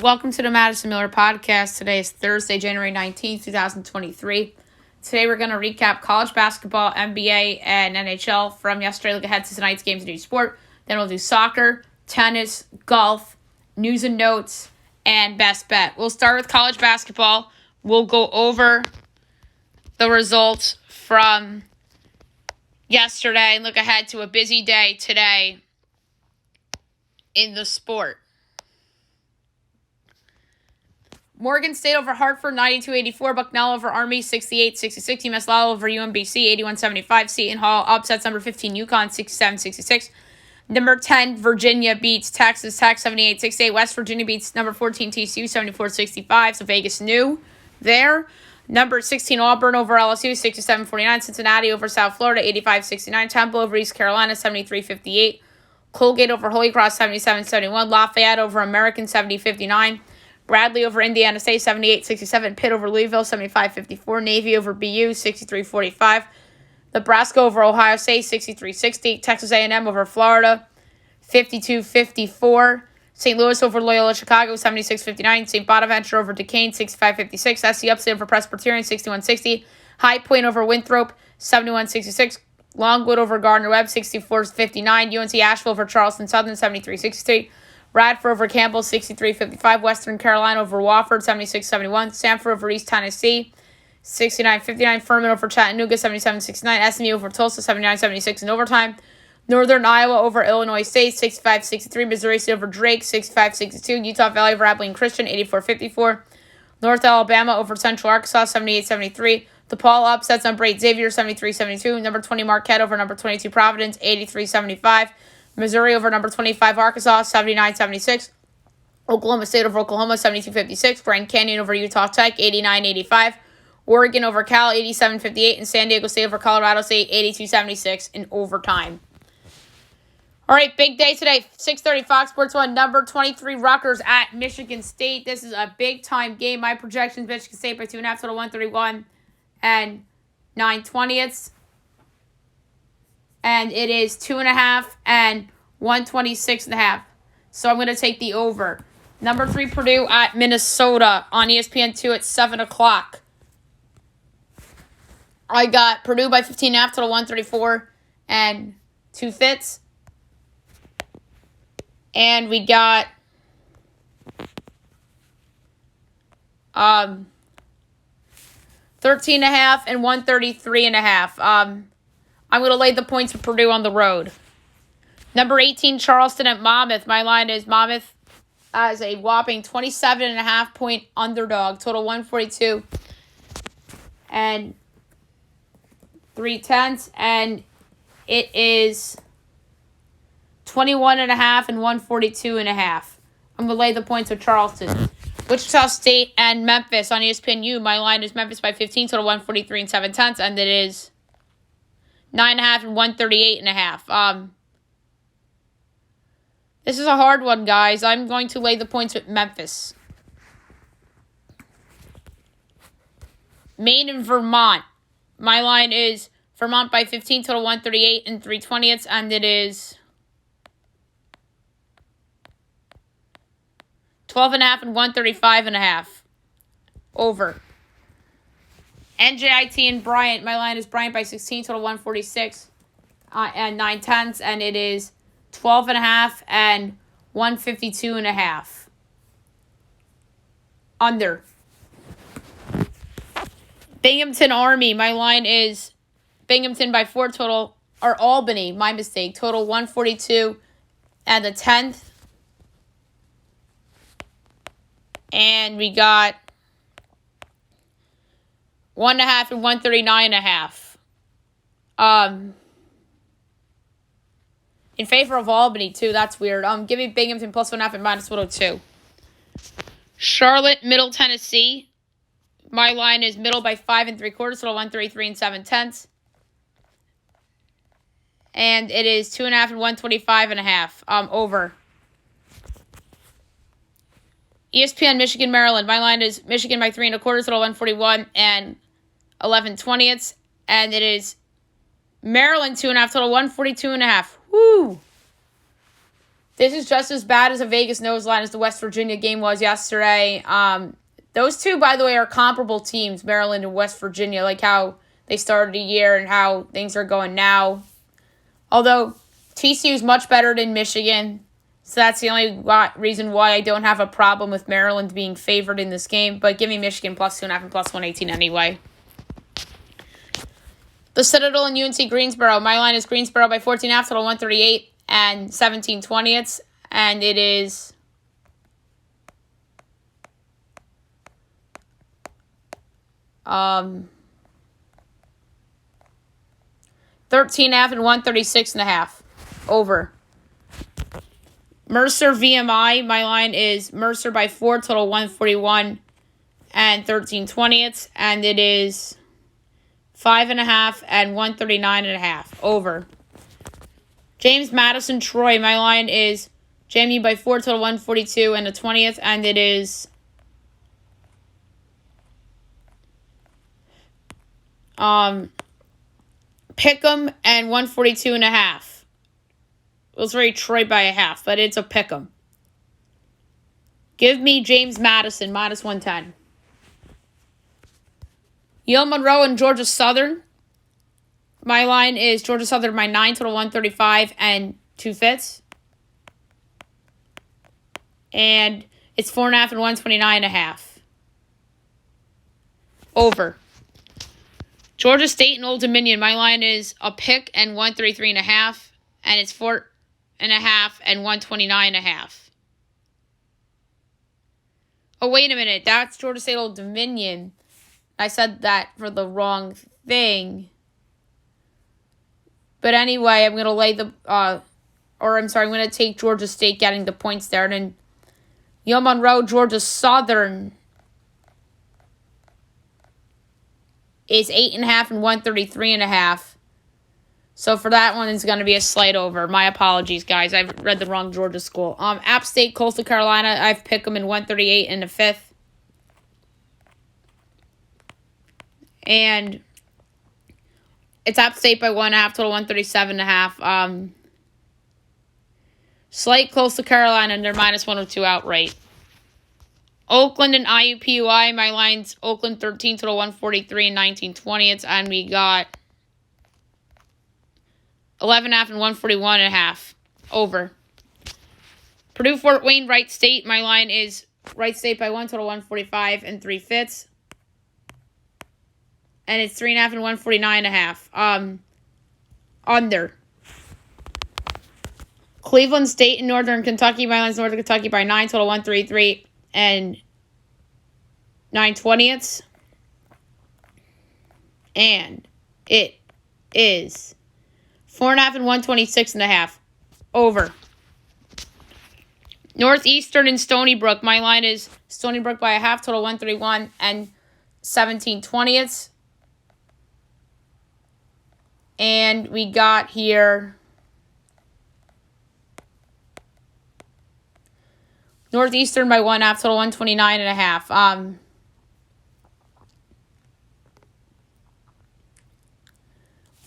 Welcome to the Madison Miller Podcast. Today is Thursday, January 19th, 2023. Today we're going to recap college basketball, NBA, and NHL from yesterday. Look ahead to tonight's games in each sport. Then we'll do soccer, tennis, golf, news and notes, and best bet. We'll start with college basketball. We'll go over the results from yesterday and look ahead to a busy day today in the sport. Morgan State over Hartford, 92-84. Bucknell over Army, 68-66. UMass Lowell over UMBC, 81-75. Seton Hall upsets number 15 UConn, 67-66. Number 10, Virginia beats Texas Tech, 78-68. West Virginia beats number 14 TCU, 74-65. So Vegas knew there. Number 16, Auburn over LSU, 67-49. Cincinnati over South Florida, 85-69. Temple over East Carolina, 73-58. Colgate over Holy Cross, 77-71. Lafayette over American, 70-59. Bradley over Indiana State, 78-67. Pitt over Louisville, 75-54. Navy over BU, 63-45. Nebraska over Ohio State, 63-60. Texas A&M over Florida, 52-54. St. Louis over Loyola Chicago, 76-59. St. Bonaventure over Duquesne, 65-56. SC Upstate over Presbyterian, 61-60. High Point over Winthrop, 71-66. Longwood over Gardner-Webb, 64-59. UNC Asheville over Charleston Southern, 73-63. Radford over Campbell, 63-55. Western Carolina over Wofford, 76-71. Stanford over East Tennessee, 69-59. Furman over Chattanooga, 77-69. SMU over Tulsa, 79-76 in overtime. Northern Iowa over Illinois State, 65-63. Missouri State over Drake, 65-62. Utah Valley over Abilene Christian, 84-54. North Alabama over Central Arkansas, 78-73. DePaul upsets number 8 Xavier, 73-72. Number 20 Marquette over number 22 Providence, 83-75. Missouri over number 25 Arkansas, 79-76. Oklahoma State over Oklahoma, 72-56. Grand Canyon over Utah Tech, 89-85. Oregon over Cal, 87-58. And San Diego State over Colorado State, 82-76 in overtime. All right, big day today. 6:30 Fox Sports 1. Number 23 Rutgers at Michigan State. This is a big-time game. My projections, Michigan State by 2.5, total 131 and 9/20. And it is 2.5 and 126.5. So I'm going to take the over. Number 3 Purdue at Minnesota on ESPN2 at 7 o'clock. I got Purdue by 15.5, total 134 and 2 fits. And we got 13.5 and 133.5. I'm going to lay the points for Purdue on the road. Number 18, Charleston at Monmouth. My line is Monmouth as a whopping 27.5 point underdog. Total 142 and 3/10. And it is 21.5 and 142.5. I'm going to lay the points with Charleston. Wichita State and Memphis on ESPNU. My line is Memphis by 15, total 143 and 7/10. And it is 9.5 and 138.5. This is a hard one, guys. I'm going to lay the points with Memphis. Maine and Vermont. My line is Vermont by 15, total 138 and 3/20, and it is 12.5 and 135.5. Over. NJIT and Bryant. My line is Bryant by 16, total 146 and 9/10, and it is 12.5 and 152.5. Under. Binghamton Army. My line is Binghamton by 4, total, or Albany, my mistake, total 142 and the 10th. And we got 1.5 and 139.5. In favor of Albany, too. That's weird. Give me Binghamton plus 1.5 and minus 102. Charlotte, Middle Tennessee. My line is Middle by 5 3/4, total 133 and 7/10. And it is 2.5 and 125.5. Over. ESPN, Michigan, Maryland. My line is Michigan by 3 1/4, total 141 and 11/20. And it is Maryland 2.5, total 142.5. Woo! This is just as bad as a Vegas nose line as the West Virginia game was yesterday. Those two, by the way, are comparable teams, Maryland and West Virginia, like how they started the year and how things are going now. Although TCU is much better than Michigan, so that's the only reason why I don't have a problem with Maryland being favored in this game. But give me Michigan plus 2.5 and plus 118 anyway. The Citadel and UNC Greensboro. My line is Greensboro by 14.5, total 138 and 17/20ths, and it is 13.5 and 136.5 over. Mercer VMI. My line is Mercer by 4, total 141 and 13/20ths, and it is 5.5 and 139.5 over. James Madison Troy. My line is JMU by 4, total 142 and a 20th, and it is Pick'em and 142.5. It was very Troy by a half, but it's a pick'em. Give me James Madison minus 110. Yale Monroe and Georgia Southern. My line is Georgia Southern by 9, total 135 and 2/5. And it's 4.5 and 129.5. Over. Georgia State and Old Dominion. My line is a pick and 133.5, and it's 4.5 and 129.5. Oh, wait a minute. That's Georgia State Old Dominion. I said that for the wrong thing. But anyway, I'm going to lay I'm going to take Georgia State getting the points there. And then Yale Monroe, Georgia Southern is 8.5 and 133.5. So for that one, it's going to be a slight over. My apologies, guys. I've read the wrong Georgia school. App State, Coastal Carolina. I've picked them in 138 and a 5th. And it's App State by 1.5, total 137.5. Slight Coastal Carolina, and they're minus 102 outright. Oakland and IUPUI. My line's Oakland 13, total 143 and 19/20ths. And we got 11.5 and 141.5 over. Purdue Fort Wayne Wright State. My line is Wright State by 1, total 145 and 3/5. And it's 3.5 and 149.5. Under. Cleveland State and Northern Kentucky. My line's Northern Kentucky by 9, total 133 and 9/20ths. And it is 4.5 and 126.5. Over. Northeastern and Stony Brook. My line is Stony Brook by a half, total 131 and 17/20ths. And we got here Northeastern by 1.5, total 129.5.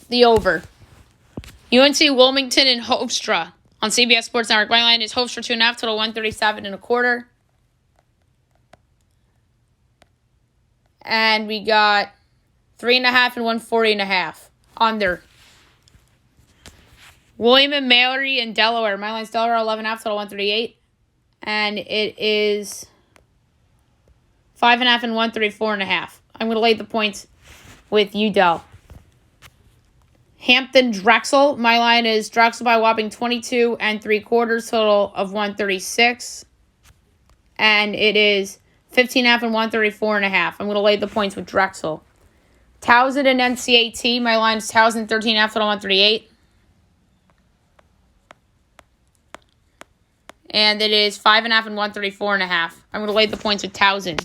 The over. UNC Wilmington and Hofstra on CBS Sports Network. My line is Hofstra 2.5, total 137.25. And we got 3.5 and 140.5. Under. William and Mary in Delaware. My line's Delaware 11.5, total 138. And it is 5.5 and 134.5. I'm going to lay the points with UDel. Hampton Drexel. My line is Drexel by a whopping 22 3/4, total of 136. And it is 15.5 and 134.5. I'm going to lay the points with Drexel. Towson and NCAT. My line is Towson 13.5, total 138. And it is 5.5 and 134.5. I'm going to lay the points with Towson.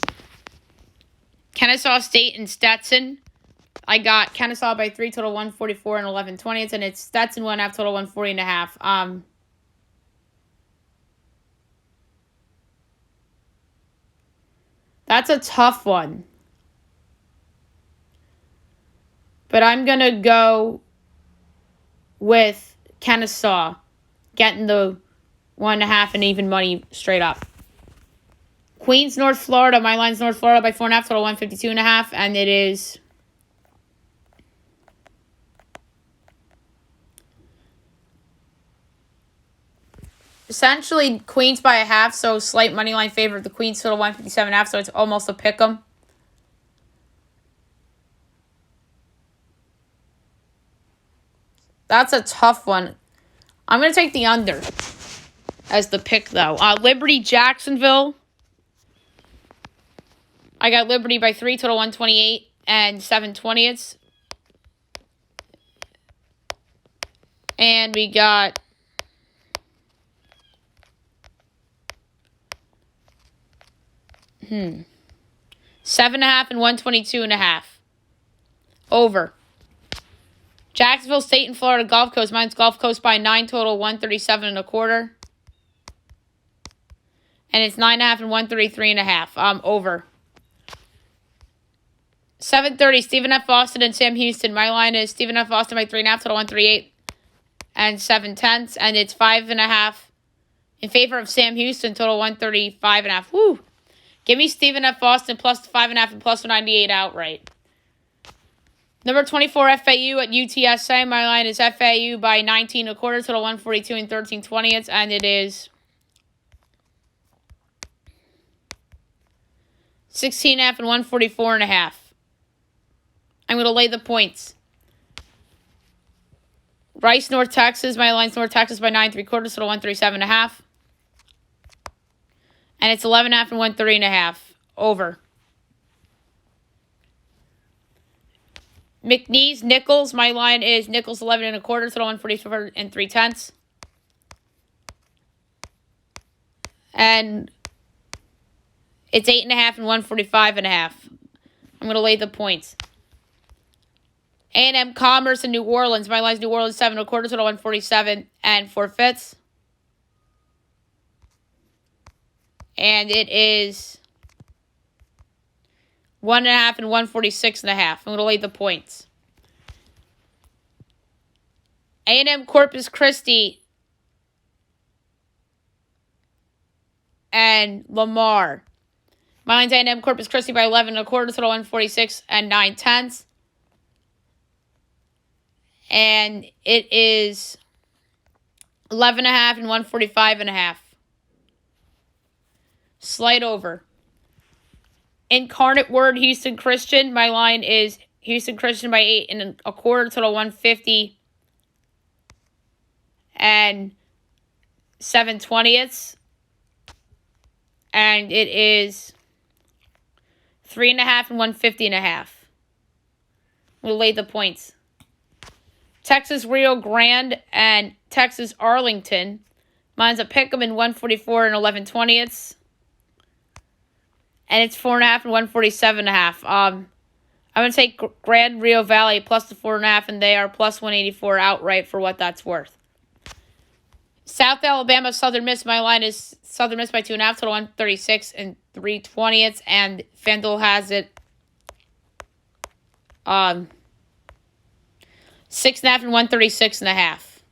Kennesaw State and Stetson. I got Kennesaw by 3, total 144 and 11/20ths. And it's Stetson 1.5, total 140.5. That's a tough one. But I'm going to go with Kennesaw getting the 1.5 and even money straight up. Queens, North Florida. My line's North Florida by 4.5, total 152.5, and it is essentially Queens by 1/2, so slight money line favor of the Queens, total 157.5, so it's almost a pick 'em. That's a tough one. I'm going to take the under as the pick, though. Liberty, Jacksonville. I got Liberty by 3, total 128 and 7/20. And we got 7.5 and 122.5. Over. Jacksonville State and Florida Gulf Coast. Mine's Gulf Coast by 9, total 137.25. And it's 9.5 and 133.5. Over. 7:30, Stephen F. Austin and Sam Houston. My line is Stephen F. Austin by 3.5, total 138 and 7/10. And it's 5.5 in favor of Sam Houston, total 135.5. Woo! Give me Stephen F. Austin plus 5.5 and plus 198 outright. Number 24, FAU at UTSA. My line is FAU by 19.25, total 142 and 13/20. And it is 16.5 and 144.5. I'm going to lay the points. Rice, North Texas. My line's North Texas by 9.75, total 137.5. And it's 11.5 and 130.5. Over. McNeese, Nichols. My line is Nichols 11.25, total 144 and 3/10. And it's 8.5 and 145.5. I'm going to lay the points. A&M Commerce in New Orleans. My line's New Orleans 7.25, total 147 and 4/5. And it is 1.5 and 146.5. I'm going to lay the points. A&M Corpus Christi and Lamar. My line's A&M Corpus Christi by 11.25, total 146 and 9/10. And it is 11.5 and 145.5. Slight over. Incarnate Word, Houston Christian. My line is Houston Christian by 8.25, total 150 and 7/20. And it is 3.5 and 150.5. We'll lay the points. Texas Rio Grande and Texas Arlington. Mine's a pick'em in 144 and 11/20. And it's 4.5 and 147.5. I'm going to take Grand Rio Valley plus the 4.5, and they are plus 184 outright for what that's worth. South Alabama, Southern Miss. My line is Southern Miss by 2.5, total 136 and 3/20. And FanDuel has it 6.5 and 136.5.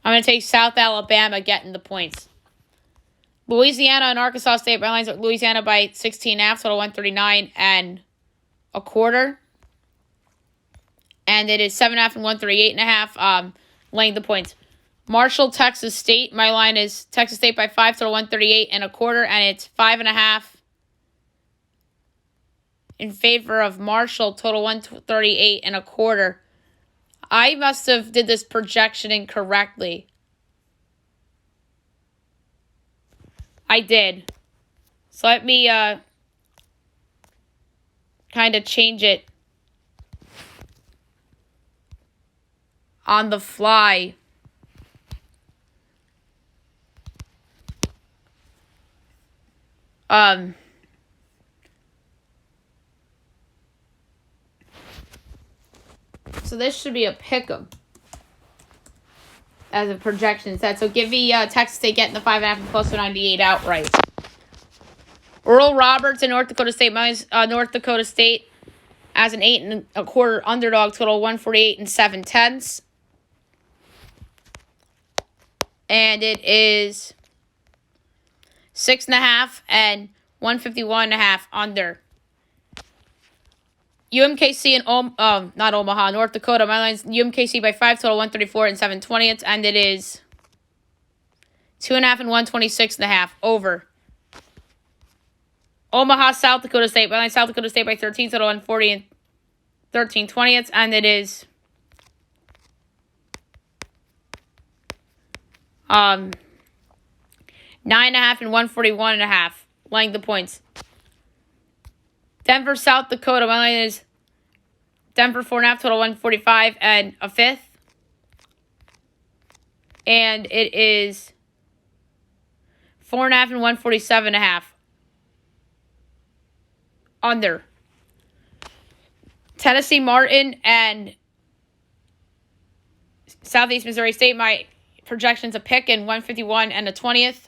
I'm going to take South Alabama getting the points. Louisiana and Arkansas State. My line's Louisiana by 16.5, total 139.25. And it is 7.5 and 138.5. Laying the points. Marshall, Texas State. My line is Texas State by 5, total 138.25, and it's 5.5 in favor of Marshall, total 138.25. I must have did this projection incorrectly. I did. So let me kind of change it on the fly. So this should be a pick'em as a projection set. So give me Texas State getting the 5.5 and plus 198 outright. Earl Roberts and North Dakota State. Mine's North Dakota State as an 8.25 underdog, total 148 and 7/10. And it is 6.5 and 151.5 under. UMKC and not Omaha, North Dakota. My line's UMKC by 5, total 134 and 7/20, and it is 2.5 and 126.5 over. Omaha, South Dakota State. My line's South Dakota State by 13, total 140 and 13/20, and it is 9.5 and 141.5. Laying the points. Denver, South Dakota. My line is Denver 4.5, total 145 and a fifth. And it is 4.5 and 147.5. Under. Tennessee Martin and Southeast Missouri State. My projection's a pick in 151 and a 20th.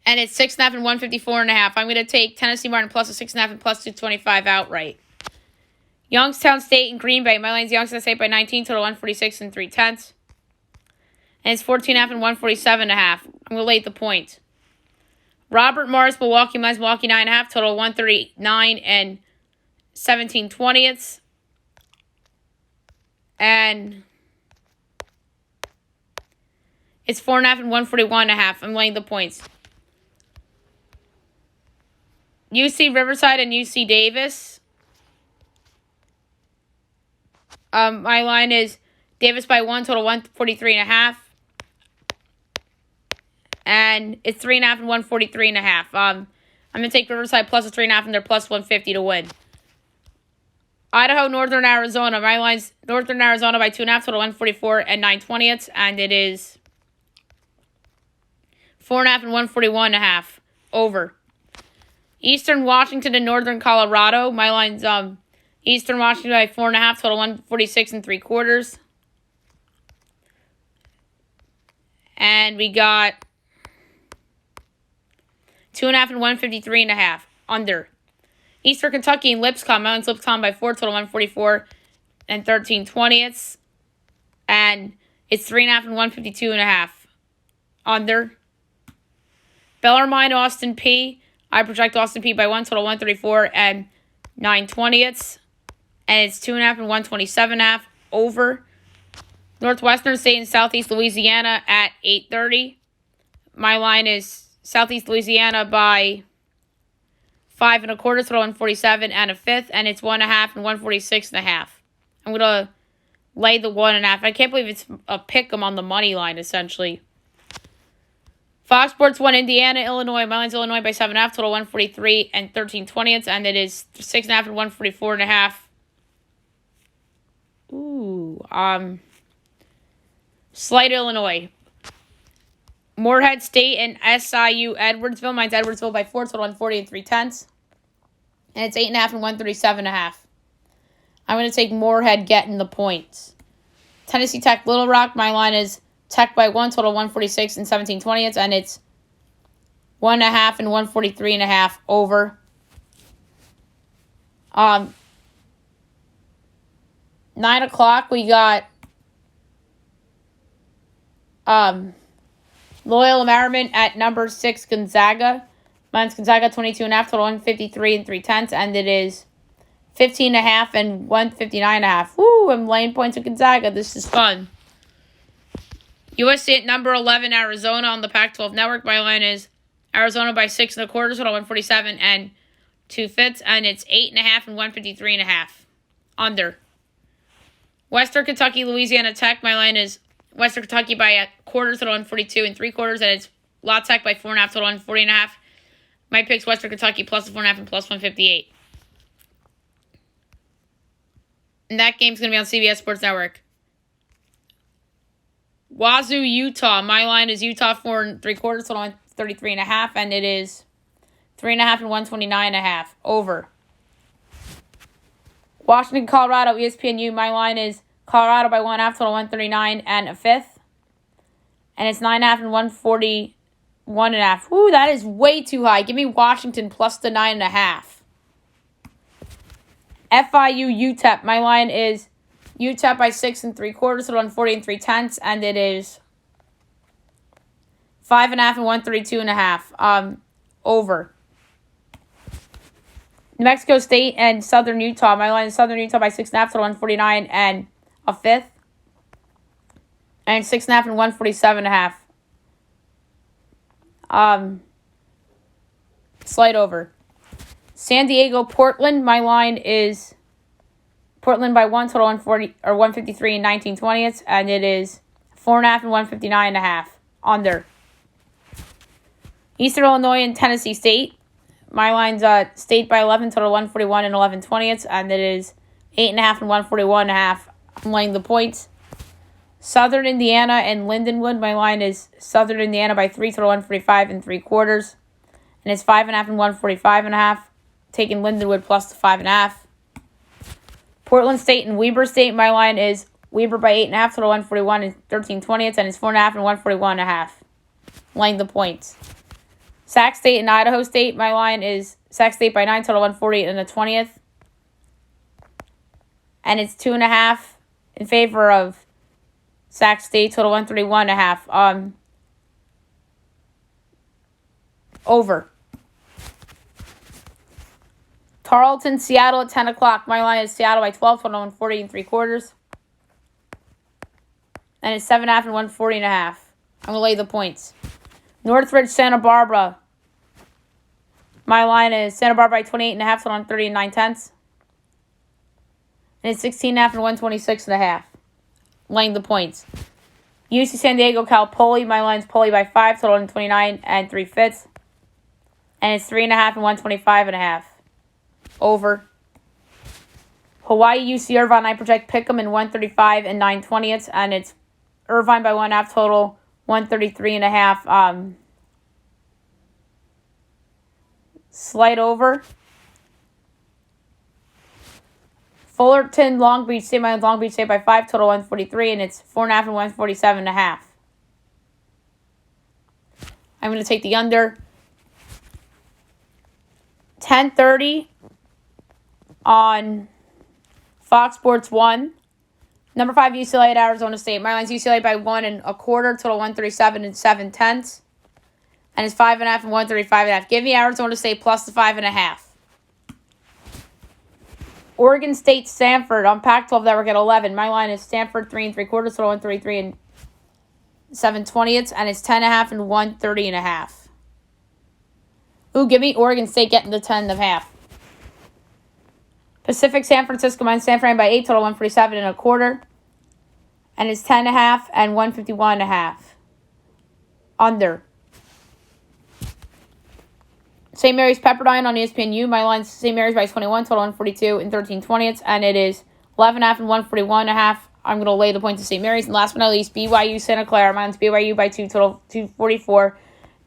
And it's 6.5 and 154.5. I'm going to take Tennessee Martin plus a 6.5 and plus 225 outright. Youngstown State and Green Bay. My line's Youngstown State by 19, total 146 and 3/10. And it's 14.5 and 147.5. I'm going to lay the point. Robert Morris, Milwaukee. My line's Milwaukee 9.5, total 139 and 17/20. And it's 4.5 and 141.5. I'm laying the points. UC Riverside and UC Davis. My line is Davis by 1, total 143.5. And it's 3.5 and 143.5. I'm going to take Riverside plus a 3.5 and they're plus 150 to win. Idaho, Northern Arizona. My line's Northern Arizona by 2.5, total 144 and 9/20. And it is 4.5 and 141.5 over. Eastern Washington and Northern Colorado. My line's Eastern Washington by 4.5, total 146 and 3/4. And we got 2.5 and 153.5 under. Eastern Kentucky and Lipscomb. My line's Lipscomb by 4, total 144 and 13/20. And it's 3.5 and 152.5 under. Bellarmine, Austin P. I project Austin P by 1, total 134 and 9/20. And it's 2.5 and 127.5 over. Northwestern State and Southeast Louisiana at 8:30. My line is Southeast Louisiana by 5 1/4, total 147 and a fifth. And it's 1.5 and 146.5. I'm going to lay the 1.5. I can't believe it's a pick 'em on the money line, essentially. Fox Sports 1, Indiana, Illinois. My line's Illinois by 7.5, total 143 and 13/20. And it is 6.5 and 144.5. Slight Illinois. Morehead State and SIU Edwardsville. Mine's Edwardsville by 4, total 140 and 3/10. And it's 8.5 and 137.5. I'm going to take Morehead getting the points. Tennessee Tech, Little Rock. My line is Tech by 1, total 146 and 17/20. And it's 1.5 and 143.5 over. 9 o'clock, we got Loyola Marymount at number 6, Gonzaga. Mine's Gonzaga 22.5, total 153 and 3/10. And it is 15.5 and 159.5. Woo, I'm laying points with Gonzaga. This is fun. USC at number 11, Arizona on the Pac-12 network. My line is Arizona by 6 1/4, total 147 and 2/5. And it's 8.5 and 153.5 under. Western Kentucky, Louisiana Tech. My line is Western Kentucky by 1/4, total 142 and 3/4. And it's La Tech by 4.5, total 140.5. My pick's Western Kentucky plus 4.5 and plus 158. And that game's going to be on CBS Sports Network. Wazoo, Utah. My line is Utah 4 3/4, total 133.5. And it is 3.5 and 129.5 over. Washington, Colorado, ESPNU. My line is Colorado by 1.5, total 139 and a fifth. And it's 9.5 and 141.5. Woo, that is way too high. Give me Washington plus the 9.5. FIU, UTEP. My line is UTEP by 6 3/4, total 140 and 3/10. And it is 5.5 and 132.5. Over. New Mexico State and Southern Utah. My line is Southern Utah by 6.5 to 149 and a fifth. And 6.5 and 147.5. Slight over. San Diego, Portland. My line is Portland by 1 total 153 and 19/20, and it is 4.5 and 159.5. Under. Eastern Illinois and Tennessee State. My line's State by 11 total 141 and 11/20, and it is 8.5 and 141.5. I'm laying the points. Southern Indiana and Lindenwood. My line is Southern Indiana by 3 total 145 and 3/4, and it's 5.5 and 145.5. Taking Lindenwood plus the 5.5. Portland State and Weber State. My line is Weber by 8.5 total 141 and 13/20, and it's 4.5 and 141.5. Laying the points. Sac State and Idaho State. My line is Sac State by 9 total 148 and a 20th, and it's 2.5 in favor of Sac State total 131.5. Over. Tarleton, Seattle at 10 o'clock. My line is Seattle by 12 total 140 and 3/4, and it's 7.5 and 140.5. I'm gonna lay the points. Northridge, Santa Barbara. My line is Santa Barbara by 28.5 total 130 and 9/10, and it's 16.5 and 126.5. Laying the points. UC San Diego, Cal Poly. My line's Poly by 5 total 129 and 3/5, and it's 3.5 and 125.5. Over. Hawaii, UC Irvine. I project Pick'em in 135 and 9/20, and it's Irvine by 1.5 total 133.5. Slight over. Fullerton, Long Beach State. My Long Beach State by 5 total 143, and it's 4.5 and 147.5. I'm going to take the under. 10:30 on Fox Sports 1. Number 5, UCLA at Arizona State. My line's UCLA by 1.25, total 137 and 7/10. And it's 5.5 and 135.5. Give me Arizona State plus the 5.5. Oregon State, Stanford on Pac-12 Network at 11. My line is Stanford 3 3/4, total 133 and 7/20, and it's 10.5 and 130.5. Ooh, give me Oregon State getting the 10.5. Pacific, San Francisco, mine San Fran by 8, total 147.25, and it's 10.5 and 151.5. Under. St. Mary's Pepperdine on ESPNU. My line's St. Mary's by 21, total 142 and 13/20, and it is 11.5 and 141.5. I'm going to lay the points to St. Mary's. And last but not least, BYU Santa Clara. Mine's BYU by 2, total 244.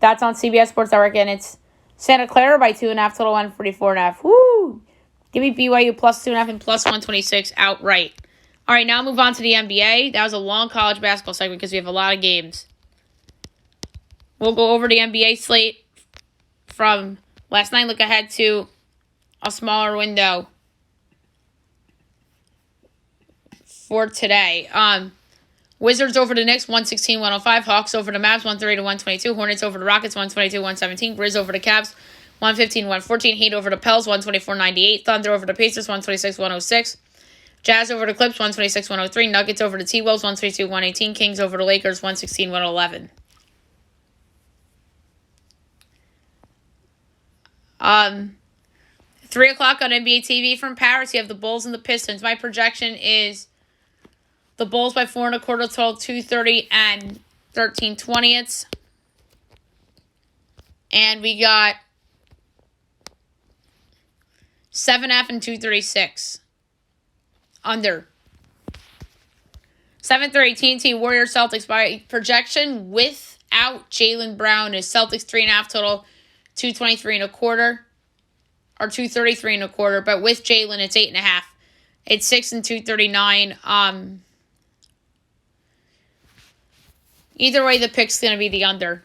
That's on CBS Sports Network, and it's Santa Clara by 2.5, total 144.5. Woo! Give me BYU plus 2.5 and plus 126 outright. All right, now move on to the NBA. That was a long college basketball segment because we have a lot of games. We'll go over the NBA slate from last night. Look ahead to a smaller window for today. Wizards over the Knicks, 116-105. Hawks over the Mavs, 130-122. Hornets over the Rockets, 122-117. Grizz over the Cavs, 115-114. Heat over the Pels, 124-98. Thunder over the Pacers, 126-106. Jazz over the Clips, 126-103. Nuggets over the T-Wolves, 122-118. Kings over the Lakers, 116-111. 3 o'clock on NBA TV from Paris, you have the Bulls and the Pistons. My projection is the Bulls by 4.25, total 230 and 13/20. And we got 7.5 and 236. Under. 7:30 TNT Warriors Celtics. My projection without Jaylen Brown is Celtics 3.5, total 223.25. Or 233.25, but with Jaylen, it's 8.5. It's 6 and 239. Either way, the pick's going to be the under.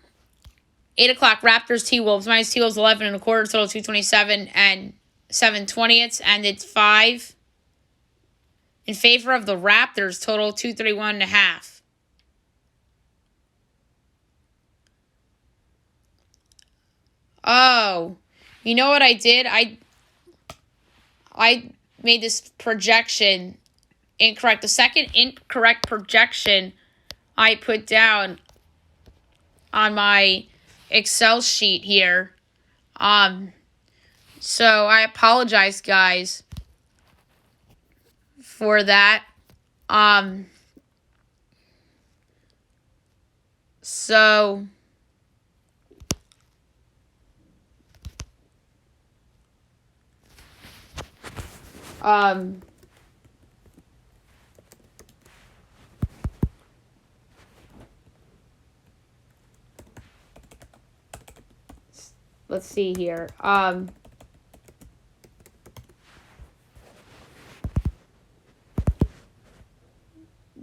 8 o'clock, Raptors, T-Wolves. Minus T-Wolves 11.25, total 227 and 7/20, and it's 5 in favor of the Raptors, total 231.5. Oh, you know what I did? I made this projection incorrect. The second incorrect projection I put down on my Excel sheet here. So I apologize, guys, for that. So let's see here.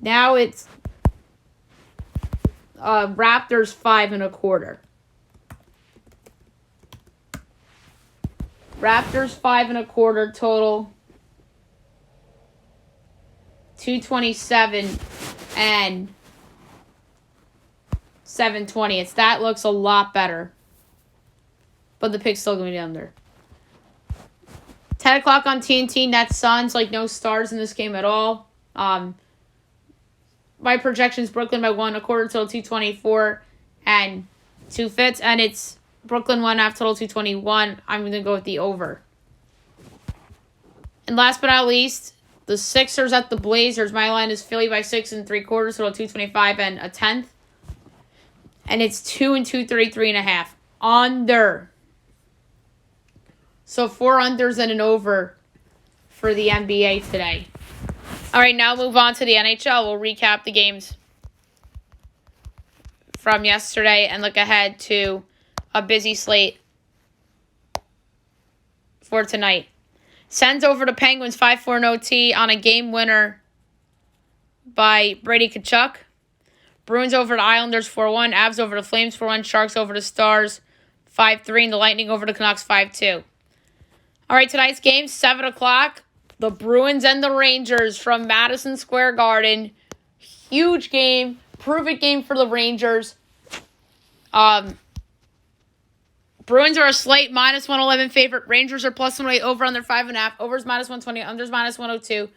Now it's Raptors 5.25. Raptors 5.25 total. 227 and 720. That looks a lot better. But the pick's still going to be under. 10 o'clock on TNT, Nets Suns. Like, no stars in this game at all. My projections, Brooklyn by 1.25 total 224 and 2 fits. And it's Brooklyn 1.5 total 221. I'm going to go with the over. And last but not least, the Sixers at the Blazers. My line is Philly by 6.75 total 225 and a tenth. And it's 2 and 233.5. Under. So 4 unders and an over for the NBA today. All right, now move on to the NHL. We'll recap the games from yesterday and look ahead to a busy slate for tonight. Sends over to Penguins 5-4 in OT on a game winner by Brady Tkachuk. Bruins over to Islanders 4-1. Avs over to Flames 4-1. Sharks over to Stars 5-3. And the Lightning over to Canucks 5-2. All right, tonight's game, 7 o'clock. The Bruins and the Rangers from Madison Square Garden. Huge game. Prove-it game for the Rangers. Bruins are a slight minus 111 favorite. Rangers are plus 108 over under 5.5. Overs minus 120. Unders minus 102.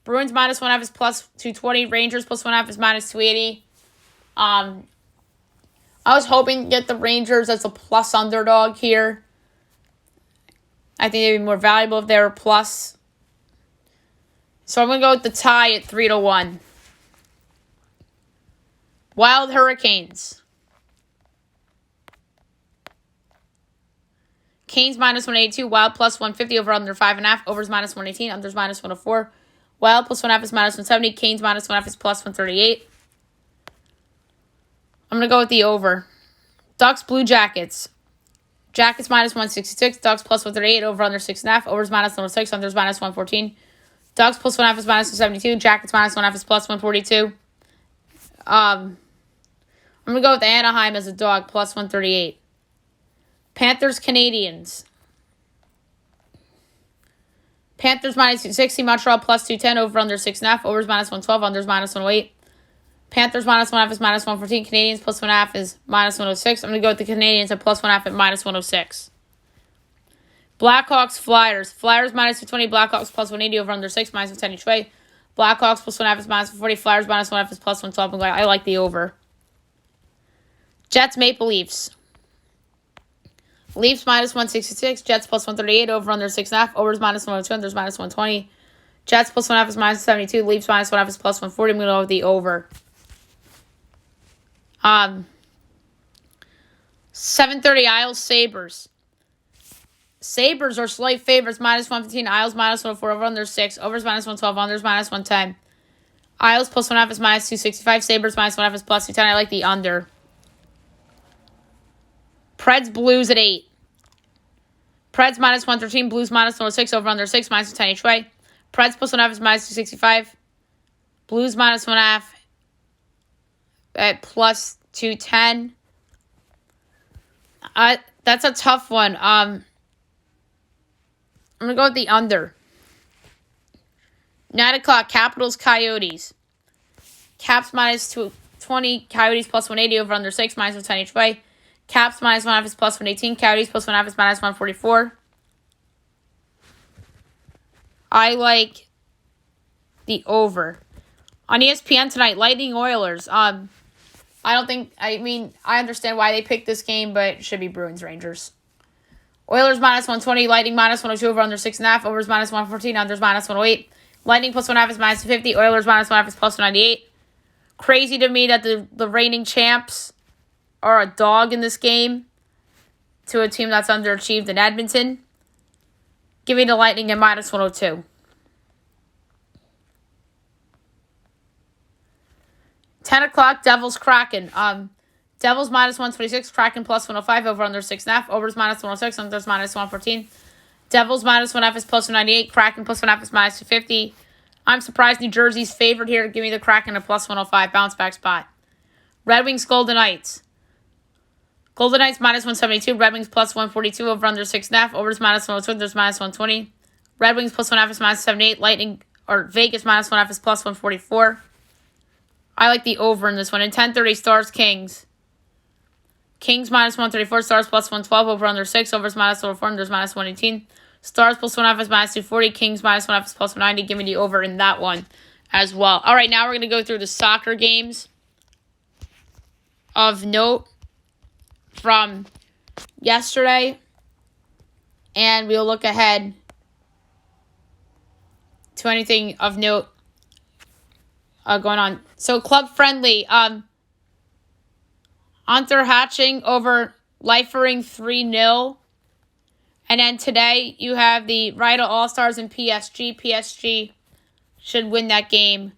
Bruins minus 1.5 is plus 220. Rangers plus 1.5 is minus 280. I was hoping to get the Rangers as a plus underdog here. I think they'd be more valuable if they were plus. So I'm going to go with the tie at 3-1. Wild Hurricanes. Canes minus 182. Wild plus 150 over under 5.5. Overs minus 118. Unders minus 104. Wild plus 1.5 is minus 170. Canes minus 1.5 is plus 138. I'm going to go with the over. Ducks, Blue Jackets. Jackets minus 166. Ducks plus 138. Over under 6.5. Overs minus 106. Unders minus 114. Ducks plus 1.5 is minus 172. Jackets minus 1.5 is plus 142. I'm going to go with Anaheim as a dog, plus 138. Panthers, Canadians. Panthers minus 260. Montreal plus 210. Over under 6.5. Overs minus 112. Unders minus 108. Panthers minus 1.5 is minus 114. Canadians plus 1.5 is minus 106. I'm going to go with the Canadians at plus 1.5 at minus 106. Blackhawks, Flyers. Flyers minus 220. Blackhawks plus 180 over under 6, minus 110 each way. Blackhawks plus 1.5 is minus 140. Flyers minus 1.5 is plus 112. I like the over. Jets, Maple Leafs. Leafs minus 166. Jets plus 138 over under 6.5. Overs minus 102. Unders minus 120. Jets plus 1.5 is minus 72. Leafs minus 1.5 is plus 140. I'm going to go with the over. 7:30 Isles, Sabres. Sabres are slight favorites, minus 115. Isles minus 104 over under 6. Overs minus 112. Unders minus 110. Isles plus 1.5 is minus 265. Sabres minus 1.5 is plus 210. I like the under. Preds, Blues at 8. Preds minus 113. Blues minus 106 over under 6, minus 10 each way. Preds plus 1.5 is minus 265. Blues minus 1.5 at plus 210. That's a tough one. I'm going to go with the under. 9 o'clock, Capitals, Coyotes. Caps minus 220, Coyotes plus 180 over under 6, minus 10 each way. Caps -1.5 is +118. Coyotes +1.5 is -144. I like the over. On ESPN tonight, Lightning Oilers. I understand why they picked this game, but it should be Bruins Rangers. Oilers -120, Lightning -102 over under 6.5, overs -114, unders -108. Lightning +1.5 is -50, Oilers -1.5 is +198. Crazy to me that the reigning champs are a dog in this game to a team that's underachieved in Edmonton. Give me the Lightning at -102. 10 o'clock, Devils Kraken. Devils -126, Kraken +105, over under 6.5, overs -106, unders -114. Devils -1.5 is +198, Kraken +1.5 is -250. I'm surprised New Jersey's favored here. Give me the Kraken at +105, bounce back spot. Red Wings Golden Knights. Golden Knights -172, Red Wings +142, over under 6.5, overs -102, unders -120. Red Wings +1.5 is -78, Lightning or Vegas -1.5 is +144. I like the over in this one. In 10:30, Stars Kings. Kings -134, Stars +112, over under 6, overs -104, unders -118. Stars +1.5 is -240, Kings -1.5 is +190. Give me the over in that one as well. All right, now we're going to go through the soccer games of note from yesterday, and we'll look ahead to anything of note going on. So, club friendly. Unterhaching over Liefering 3-0. And then today you have the Ryder All-Stars and PSG. PSG should win that game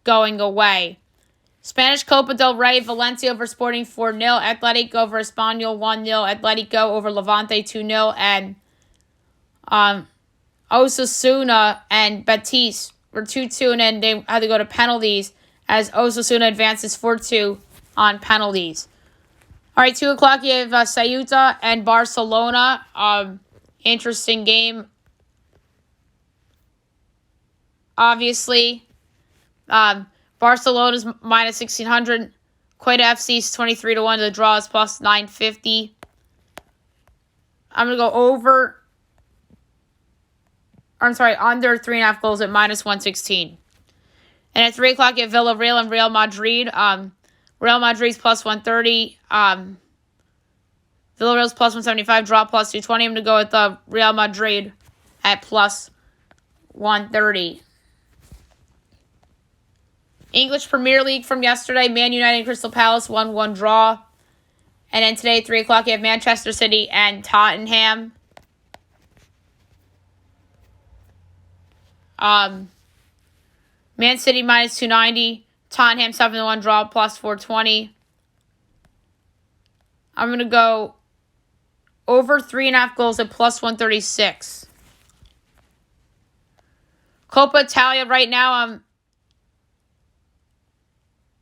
going away. Spanish Copa del Rey, Valencia over Sporting 4-0. Athletic over Espanyol 1-0. Atletico over Levante 2-0. And Osasuna and Betis were 2-2, and then they had to go to penalties as Osasuna advances 4-2 on penalties. All right, 2 o'clock, you have Ceuta and Barcelona. Interesting game. Obviously, Barcelona's -1,600. Quetta FC's 23-1. The draw is +950. I'm going to go under 3.5 goals at -116. And at 3 o'clock, you have Villarreal and Real Madrid. Real Madrid's +130. Villarreal's +175. Draw +220. I'm going to go with Real Madrid at +130. English Premier League from yesterday. Man United and Crystal Palace 1-1 draw. And then today at 3 o'clock, you have Manchester City and Tottenham. Man City -290. Tottenham 7-1 draw +420. I'm going to go over 3.5 goals at +136. Coppa Italia right now,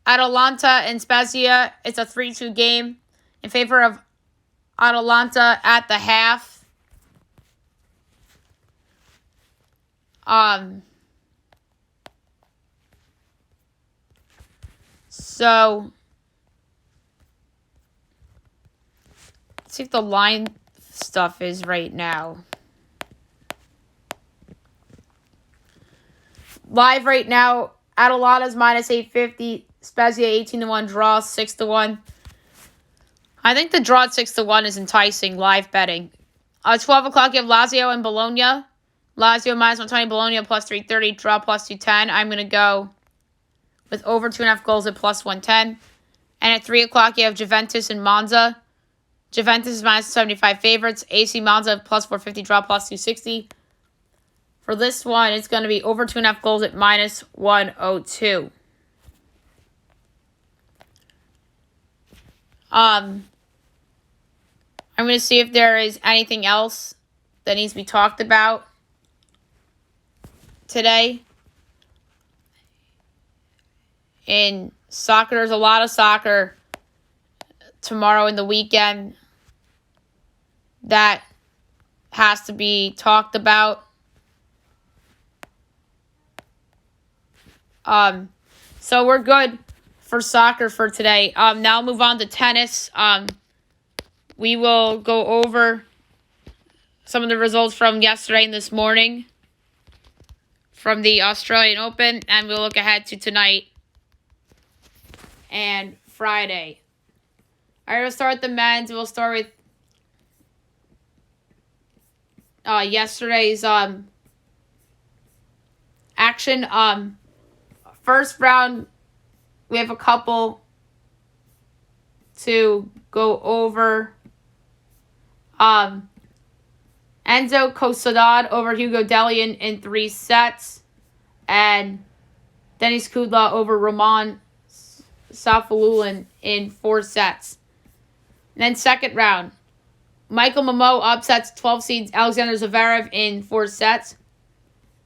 Atalanta and Spezia. It's a 3-2 game in favor of Atalanta at the half. So, let's see if the line stuff is right now. Live right now, Atalanta's -850, Spezia 18-1 draw, 6-1. I think the draw at 6-1 is enticing live betting. 12 o'clock, you have Lazio and Bologna. Lazio -120, Bologna +330, draw +210. I'm going to go with over 2.5 goals at +110. And at 3 o'clock, you have Juventus and Monza. Juventus is -75 favorites. AC Monza +450, draw +260. For this one, it's going to be over 2.5 goals at -102. I'm going to see if there is anything else that needs to be talked about today. In soccer, there's a lot of soccer tomorrow and the weekend that has to be talked about. So we're good for soccer for today. Now I'll move on to tennis. we will go over some of the results from yesterday and this morning from the Australian Open, and we'll look ahead to tonight and Friday. All right, we'll start with the men's. We'll start with yesterday's action. First round, we have a couple to go over. Enzo Cosadad over Hugo Dellien in 3 sets. And Denis Kudla over Roman Safululin in 4 sets. And then second round, Michael Momo upsets 12 seeds Alexander Zverev in 4 sets.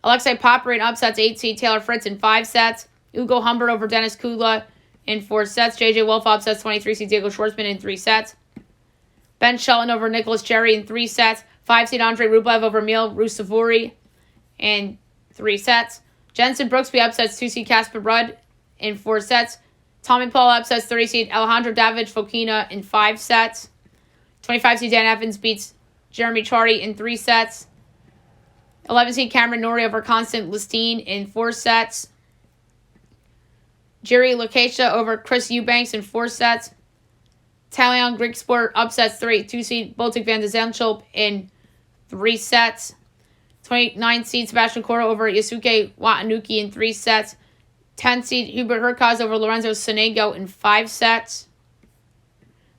Alexei Popyrin upsets 8 seed Taylor Fritz in 5 sets. Ugo Humbert over Denis Kudla in 4 sets. JJ Wolf upsets 23 seed Diego Schwartzman in 3 sets. Ben Shelton over Nicholas Jarry in 3 sets. 5 seed Andrei Rublev over Emil Ruusuvuori in 3 sets. Jensen Brooksby upsets 2 seed Casper Ruud in 4 sets. Tommy Paul upsets 30 seed Alejandro David Fokina in 5 sets. 25 seed Dan Evans beats Jeremy Chardy in 3 sets. 11 seed Cameron Norrie over Constant Listine in 4 sets. Jiri Lukasha over Chris Eubanks in 4 sets. Talion Grigsport upsets 2 seed Botic van de Zandschulp in 3 sets. 29 seed Sebastian Corda over Yasuke Watanuki in 3 sets. 10 seed Hubert Hurkacz over Lorenzo Sonego in 5 sets.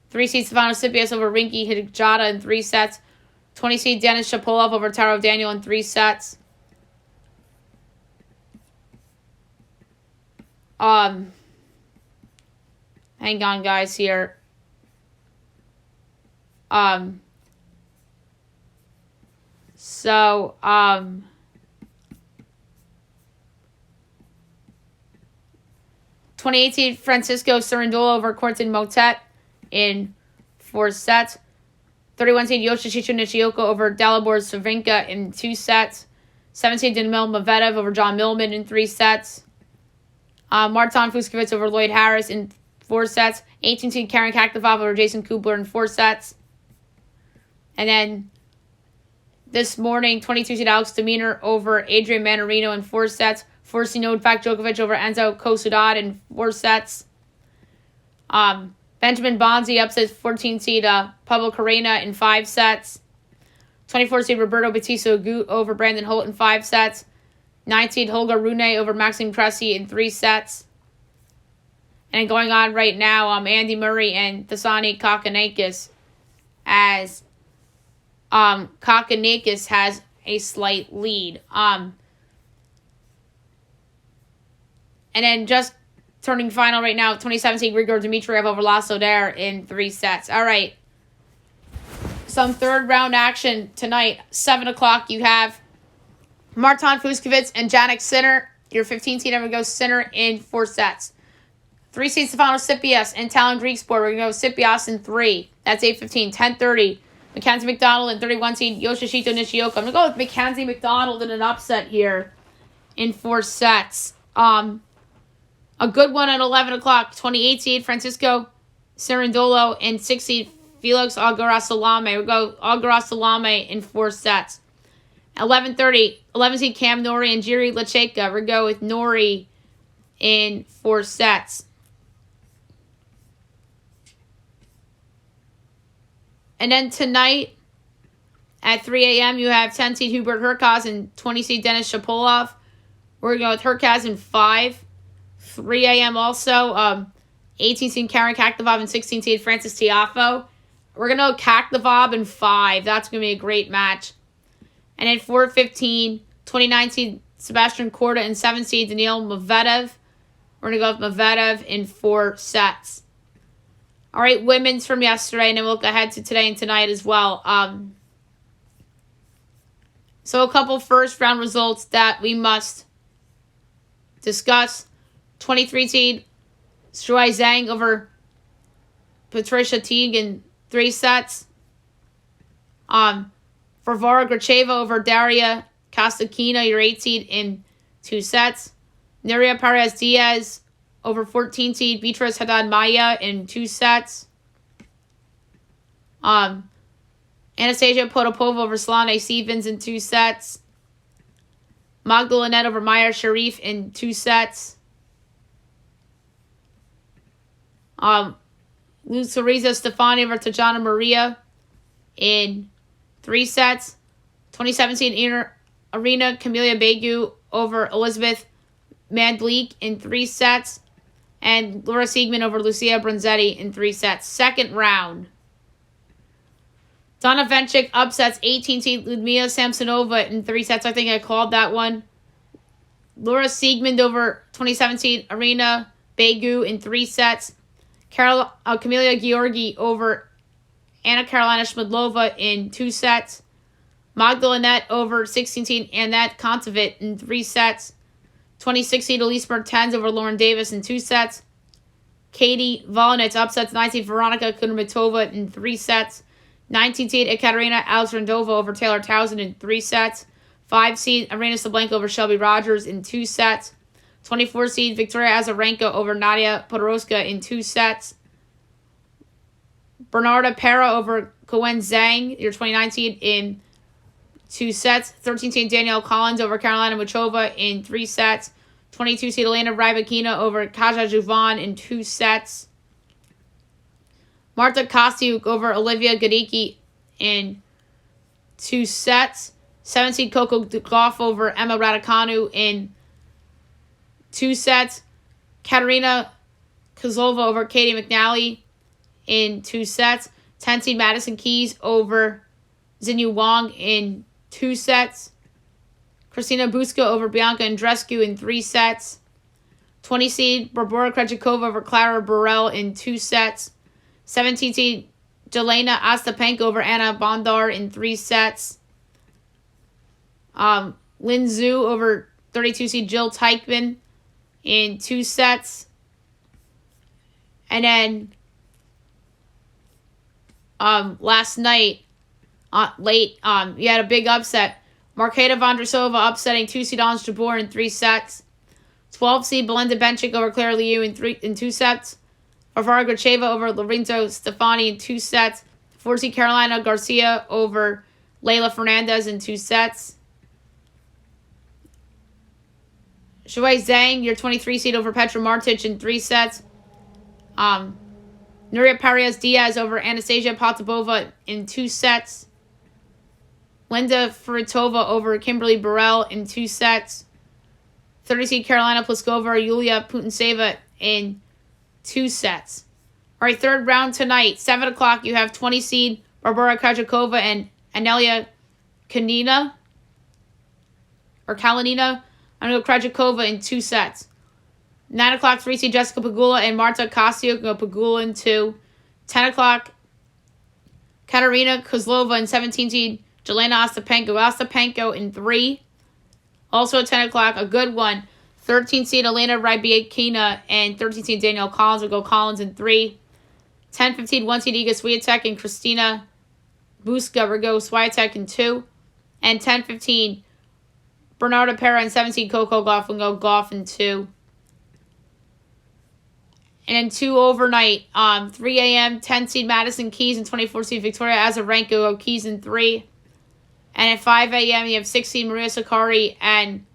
3 seed Stefanos Tsitsipas over Rinky Hijada in 3 sets. 20 seed Denis Shapovalov over Taro Daniel in 3 sets. Hang on, guys, here. So, 2018 Francisco Cerundolo over Corentin Motet in 4 sets. 31 seed Yoshihito Nishioka over Dalibor Cervenka in 2 sets. 17 Daniil Medvedev over John Millman in 3 sets. Martin Fucsovics over Lloyd Harris in 4 sets. 18 seed Karen Kaktovov over Jason Kubler in 4 sets. And then this morning, 22 seed Alex Demeter over Adrian Manarino in 4 sets. 4 seed Novak Djokovic over Enzo Cosadad in 4 sets. Benjamin Bonzi upsets 14 seed Pablo Carrena in 5 sets. 24 seed Roberto Bautista Agut over Brandon Holt in 5 sets. 9 seed Holger Rune over Maxime Cressy in 3 sets. And going on right now, Andy Murray and Thasani Kokkinakis, as Kokkinakis has a slight lead. And then just turning final right now, 2017 Grigor Dimitriev over Laszlo Dare in 3 sets. All right. Some third round action tonight. 7 o'clock, you have Martin Fucsovics and Jannik Sinner. Your 15 seed ever goes Sinner in 4 sets. 3 seed Stefanos Tsitsipas and Talon Grigsport. We're going to go Tsitsipas in 3. That's 8:15. 10:30. Mackenzie McDonald and 31 seed Yoshihito Nishioka. I'm going to go with Mackenzie McDonald in an upset here in 4 sets. A good one at 11 o'clock. 28 seed Francisco Cerundolo and 6 seed Felix Auger-Aliassime. We'll go Auger-Aliassime in 4 sets. 11:30, 11 seed Cam Norrie and Jiri Lecheka. We'll go with Norrie in 4 sets. And then tonight at 3 a.m., you have 10 seed Hubert Hurkacz and 20 seed Denis Shapovalov. We're going to go with Hurkacz in 5. 3 a.m. also, 18 seed Karen Kaktovov and 16 seed Francis Tiafoe. We're going to go Kaktovov in 5. That's going to be a great match. And then 4:15, 29 seed Sebastian Corda and 7 seed Daniil Medvedev. We're going to go with Medvedev in 4 sets. All right, women's from yesterday, and then we'll look ahead to today and tonight as well. So a couple first round results that we must discuss. 23 seed Shuai Zhang over Patricia Teague in 3 sets. Varvara Gracheva over Daria Kostakina, your 8 seed, in 2 sets. Nuria Perez Diaz over 14 seed Beatriz Haddad Maya in 2 sets. Anastasia Potapova over Solana Stevens in 2 sets. Magdalena over Maya Sharif in 2 sets. Lucariza Stefani over Tajana Maria in 3 sets. 2017 Arena Camelia Begu over Elizabeth Mandlik in 3 sets. And Laura Siegman over Lucia Bronzetti in 3 sets. Second round. Donna Venchik upsets 18 seed Ludmila Samsonova in 3 sets. I think I called that one. Laura Siegmund over 2017 Arena Begu in 3 sets. Camelia Georgi over Anna Carolina Shmedlova in 2 sets. Magdalenette over 16 Annette Kontaveit in 3 sets. 2016 Elise Mertens over Lauren Davis in 2 sets. Katie Volinets upsets 19 Veronica Kudermetova in 3 sets. 19 seed Ekaterina Alexandrova over Taylor Townsend in 3 sets. 5 seed Arena Sablenka over Shelby Rogers in 2 sets. 24 seed Victoria Azarenka over Nadia Podoroska in 2 sets. Bernarda Pera over Coen Zhang, your 29 seed, in 2 sets. 13 seed Danielle Collins over Carolina Muchova in 3 sets. 22 seed Elena Rybakina over Kaja Juvan in 2 sets. Marta Kostyuk over Olivia Gadicki in 2 sets. 7 seed Coco Gauff over Emma Raducanu in 2 sets. Katerina Kozlova over Katie McNally in 2 sets. 10 seed Madison Keys over Xinyu Wang in 2 sets. Kristina Buska over Bianca Andreescu in 3 sets. 20 seed Barbora Krejcikova over Clara Burrell in 2 sets. 17 seed Jelena Ostapenko over Anna Bondar in 3 sets. Lin Zhu over 32 seed Jill Teichman in 2 sets. And then last night, late, you had a big upset. Marketa Vondrousova upsetting 2 seed Ons Jabeur in 3 sets. 12 seed Belinda Bencic over Claire Liu in 2 sets. Varvara Gracheva over Lorenzo Stefani in 2 sets. 4 seed Carolina Garcia over Leyla Fernandez in 2 sets. Shuai Zhang, your 23 seed over Petra Martic in 3 sets. Nuria Parias Diaz over Anastasia Potapova in 2 sets. Linda Fritova over Kimberly Burrell in 2 sets. 30 seed Carolina Pliskova over Yulia Putintseva in 2 sets. All right, third round tonight. 7 o'clock, you have 20 seed Barbora Krejcikova and Anelia Kalinina. I'm going to go Krejcikova in 2 sets. 9 o'clock, 3 seed Jessica Pegula and Marta Kostyuk. Go Pegula in 2. 10 o'clock, Katerina Kozlova and 17 seed Jelena Ostapenko in 3. Also at 10 o'clock, a good one. 13 seed Elena Rybakina and 13 seed Danielle Collins. Will go Collins in 3. 10-15, 1 seed Iga Swiatek and Kristina Buska. Will go Swiatek in 2. And 10-15, Bernarda Pera and 7 seed Coco Gauff. Will go Gauff in 2. And then 2 overnight, 3 a.m., 10 seed Madison Keys and 24 seed Victoria Azarenka. Go Keys in 3. And at 5 a.m., you have 6 seed Maria Sakkari and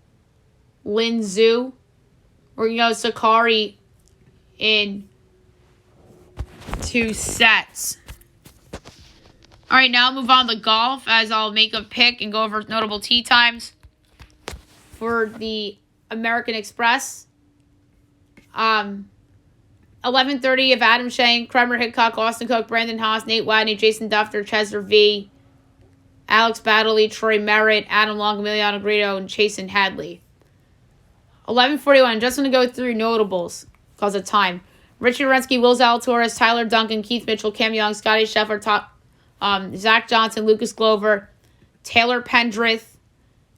Lin Zhu. We're going to go Sakkari in 2 sets. All right, now I'll move on to golf as I'll make a pick and go over notable tee times for the American Express. 11:30 of Adam Schenk, Kremer Hickok, Austin Cook, Brandon Haas, Nate Wadney, Jason Dufter, Chesler V, Alex Baddeley, Troy Merritt, Adam Long, Emiliano Grito, and Chasen Hadley. 11:41. Just going to go through notables because of time. Richard Rensky, Will Zalatoris, Tyler Duncan, Keith Mitchell, Cam Young, Scotty Scheffler, Zach Johnson, Lucas Glover, Taylor Pendrith,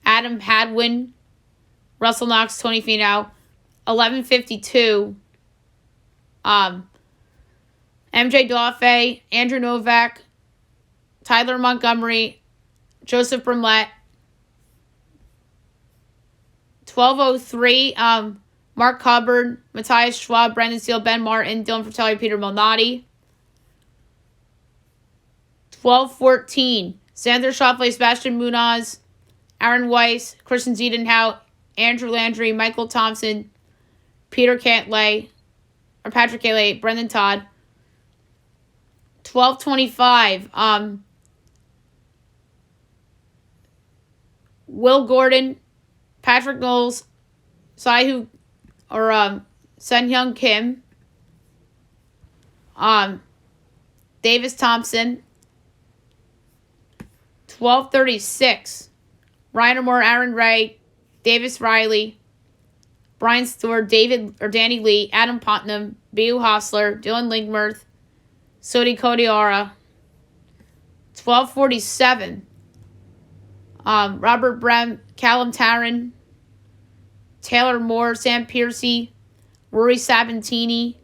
Adam Hadwin, Russell Knox, Tony Finau. 11:52. MJ Dauphin, Andrew Novak, Tyler Montgomery, Joseph Brimlett. 12:03, Mark Hubbard, Matthias Schwab, Brendan Steele, Ben Martin, Dylan Fratelli, Peter Malnati. 12-14. Xander Schauffele, Sebastian Munoz, Aaron Weiss, Christian Ziedenhout, Andrew Landry, Michael Thompson, Patrick Cantlay, Brendan Todd. 12-25. Will Gordon, Patrick Knowles, Sen Hyung Kim, Davis Thompson. 12-36. Ryan Moore, Aaron Ray, Davis Riley, Brian Stewart, Danny Lee, Adam Putnam, B.U. Hostler, Dylan Linkworth, Sodi Kodiara. 12-47. Robert Brem, Callum Tarrant, Taylor Moore, Sam Piercy, Rory Sabatini.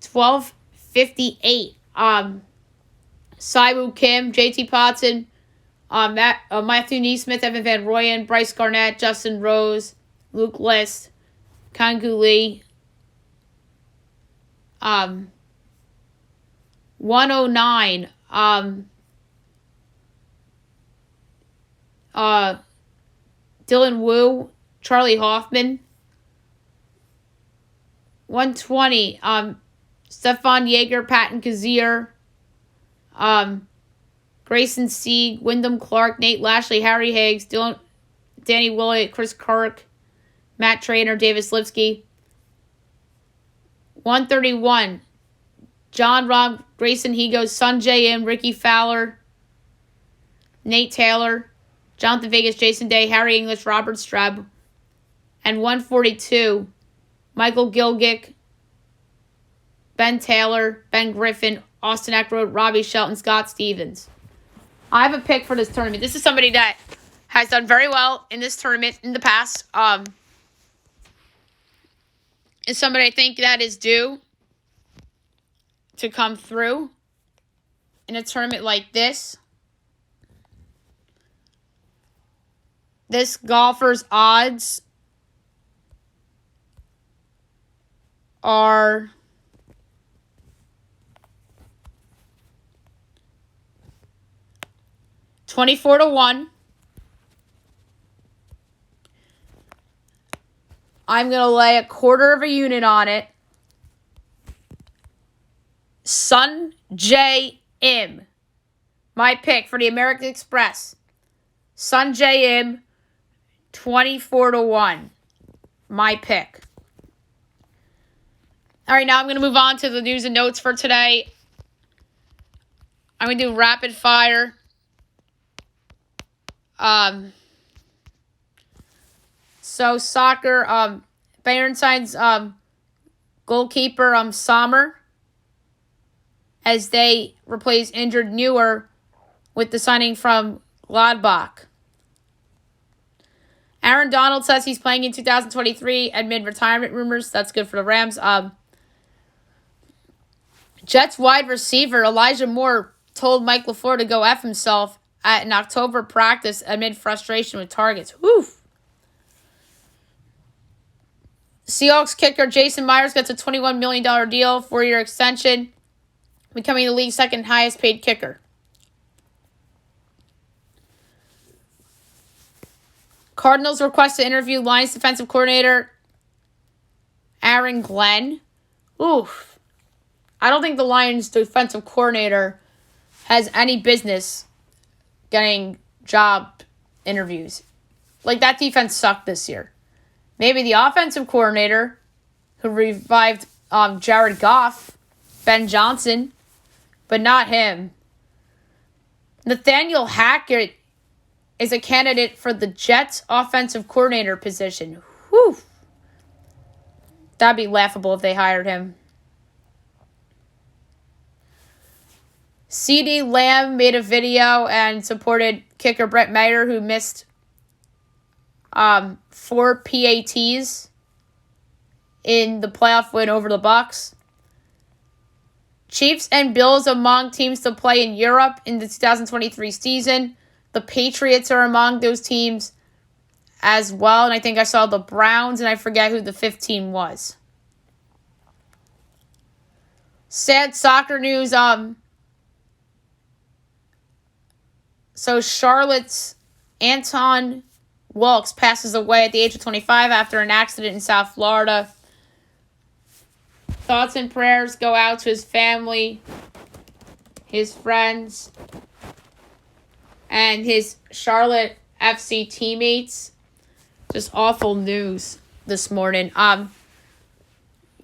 12-58. Siwoo Kim, JT Potson, Matthew Neesmith, Evan Van Royen, Bryce Garnett, Justin Rose, Luke List, Kangu Lee. 109. Dylan Wu, Charlie Hoffman. 120. Stefan Yeager, Patton Kazir, Grayson Sieg, Wyndham Clark, Nate Lashley, Harry Higgs, Danny Willett, Chris Kirk, Matt Trainer, Davis Lipsky. 131. John Robb, Grayson Higo, Sunjay Im, Ricky Fowler, Nate Taylor, Jonathan Vegas, Jason Day, Harry English, Robert Streb. And 142. Michael Gilgick, Ben Taylor, Ben Griffin, Austin Eckroyd, Robbie Shelton, Scott Stevens. I have a pick for this tournament. This is somebody that has done very well in this tournament in the past. Is somebody I think that is due to come through in a tournament like this. This golfer's odds are 24-1. I'm going to lay a quarter of a unit on it. Sunjay Im. My pick for the American Express. Sunjay Im, 24-1. My pick. All right, now I'm going to move on to the news and notes for today. I'm going to do rapid fire. So soccer, Bayern signs goalkeeper Sommer as they replace injured Neuer with the signing from Gladbach. Aaron Donald says he's playing in 2023 amid retirement rumors. That's good for the Rams. Jets wide receiver Elijah Moore told Mike LaFleur to go F himself at an October practice amid frustration with targets. Whew. Seahawks kicker Jason Myers gets a $21 million deal, 4-year extension, becoming the league's second highest paid kicker. Cardinals request to interview Lions defensive coordinator Aaron Glenn. Oof. I don't think the Lions defensive coordinator has any business getting job interviews. Like, that defense sucked this year. Maybe the offensive coordinator who revived Jared Goff, Ben Johnson, but not him. Nathaniel Hackett is a candidate for the Jets offensive coordinator position. Whew. That'd be laughable if they hired him. CeeDee Lamb made a video and supported kicker Brett Mayer, who missed 4 PATs in the playoff win over the Bucs. Chiefs and Bills among teams to play in Europe in the 2023 season. The Patriots are among those teams as well. And I think I saw the Browns, and I forget who the 5th team was. Sad soccer news. So Charlotte's Anton Wilkes passes away at the age of 25 after an accident in South Florida. Thoughts and prayers go out to his family, his friends, and his Charlotte FC teammates. Just awful news this morning.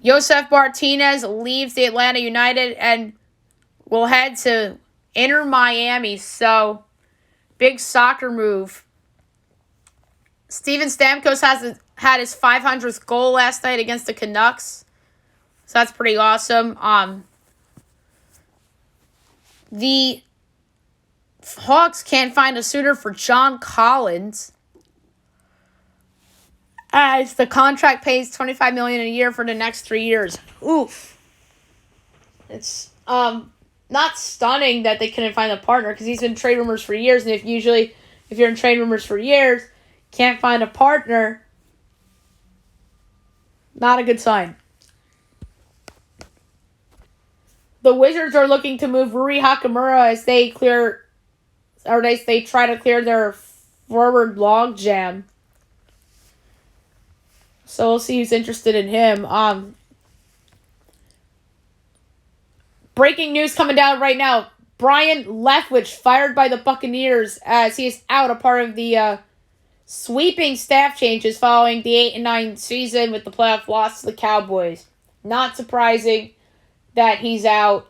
Josef Martinez leaves the Atlanta United and will head to Inter Miami. So, big soccer move. Steven Stamkos had his 500th goal last night against the Canucks. So that's pretty awesome. The Hawks can't find a suitor for John Collins, as the contract pays $25 million a year for the next 3 years. Oof. It's not stunning that they couldn't find a partner, because he's been in trade rumors for years, and if you're in trade rumors for years, can't find a partner, not a good sign. The Wizards are looking to move Rui Hachimura as they try to clear their forward logjam. So we'll see who's interested in him. Breaking news coming down right now. Brian Leftwich fired by the Buccaneers as he is out, a part of the sweeping staff changes following the 8-9 season with the playoff loss to the Cowboys. Not surprising that he's out.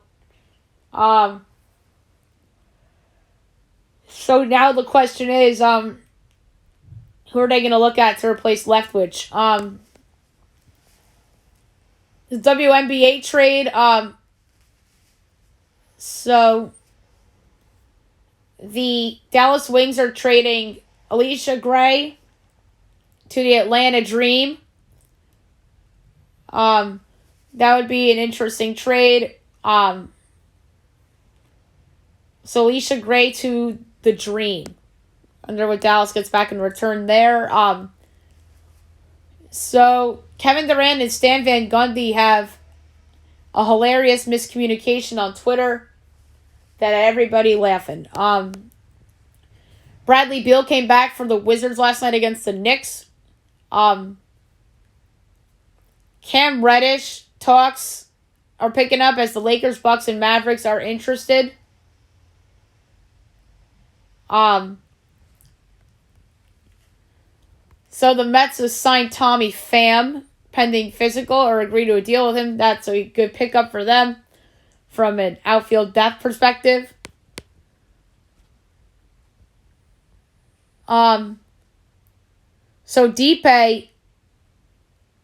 So now the question is, who are they going to look at to replace Leftwich? The WNBA trade. So the Dallas Wings are trading Alicia Gray to the Atlanta Dream. That would be an interesting trade. So Alicia Gray to the Dream. I wonder what Dallas gets back in return there. So Kevin Durant and Stan Van Gundy have a hilarious miscommunication on Twitter that had everybody laughing. Bradley Beal came back from the Wizards last night against the Knicks. Cam Reddish talks are picking up as the Lakers, Bucks, and Mavericks are interested. So the Mets have signed Tommy Pham pending physical, or agree to a deal with him. That's a good pickup for them from an outfield depth perspective. So Dipe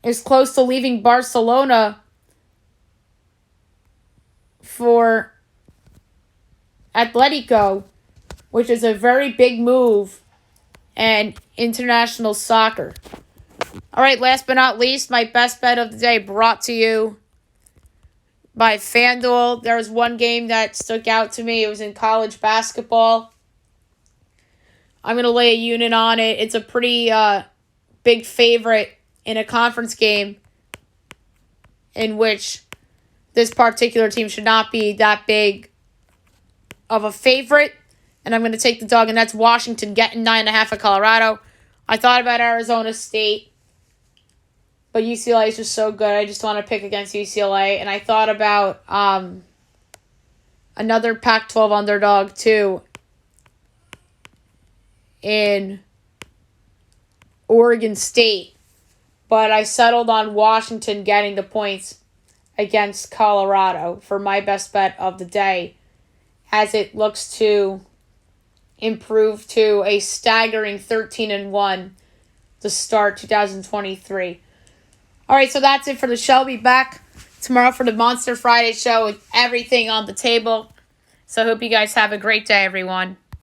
is close to leaving Barcelona for Atletico, which is a very big move in international soccer. All right, last but not least, my best bet of the day brought to you by FanDuel. There was one game that stuck out to me. It was in college basketball. I'm going to lay a unit on it. It's a pretty big favorite in a conference game in which this particular team should not be that big of a favorite. And I'm going to take the dog, and that's Washington getting 9.5 at Colorado. I thought about Arizona State, but UCLA is just so good. I just want to pick against UCLA. And I thought about another Pac-12 underdog, too, in Oregon State. But I settled on Washington getting the points against Colorado for my best bet of the day, as it looks to improve to a staggering 13-1 to start 2023. All right, so that's it for the show. I'll be back tomorrow for the Monster Friday show with everything on the table. So I hope you guys have a great day, everyone.